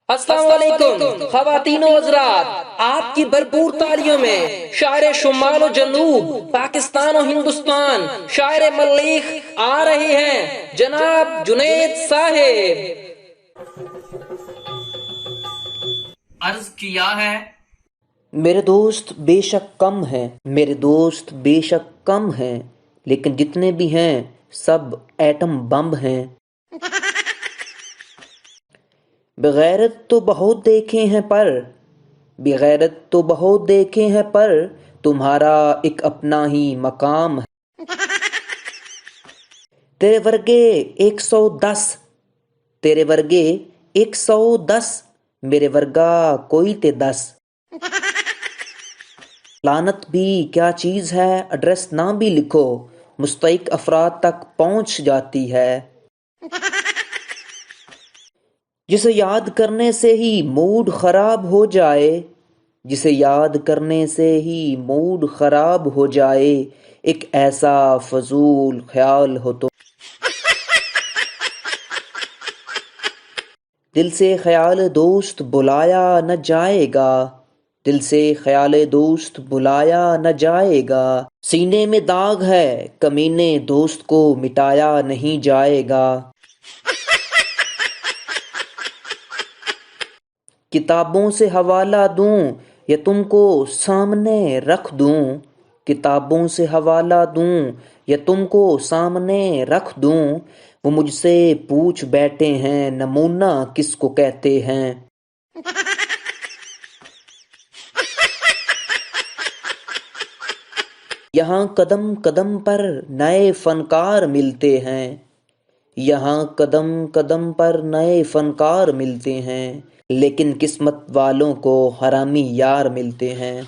السلام علیکم خواتین و حضرات، آپ کی بھرپور تالیوں میں شاعر شمال و جنوب، پاکستان و ہندوستان، شاعر مریخ آ رہے ہیں جناب جنید صاحب۔ عرض کیا ہے میرے دوست بے شک کم ہیں، میرے دوست بے شک کم ہیں، لیکن جتنے بھی ہیں سب ایٹم بم ہیں۔ بغیرت تو بہت دیکھے ہیں پر بغیرت تو بہت دیکھے ہیں پر تمہارا ایک اپنا ہی مقام ہے۔ تیرے ورگے 110، تیرے ورگے 110، میرے ورگا کوئی تے 10۔ لعنت بھی کیا چیز ہے، ایڈریس نہ بھی لکھو مستحق افراد تک پہنچ جاتی ہے۔ جسے یاد کرنے سے ہی موڈ خراب ہو جائے، جسے یاد کرنے سے ہی موڈ خراب ہو جائے، ایک ایسا فضول خیال ہو تو دل سے خیال دوست بلایا نہ جائے گا، دل سے خیال دوست بلایا نہ جائے گا۔ سینے میں داغ ہے کمینے دوست کو مٹایا نہیں جائے گا۔ کتابوں سے حوالہ دوں یا تم کو سامنے رکھ دوں، کتابوں سے حوالہ دوں یا تم کو سامنے رکھ دوں، وہ مجھ سے پوچھ بیٹھے ہیں نمونہ کس کو کہتے ہیں۔ یہاں قدم قدم پر نئے فنکار ملتے ہیں، یہاں قدم قدم پر نئے فنکار ملتے ہیں، لیکن قسمت والوں کو حرامی یار ملتے ہیں۔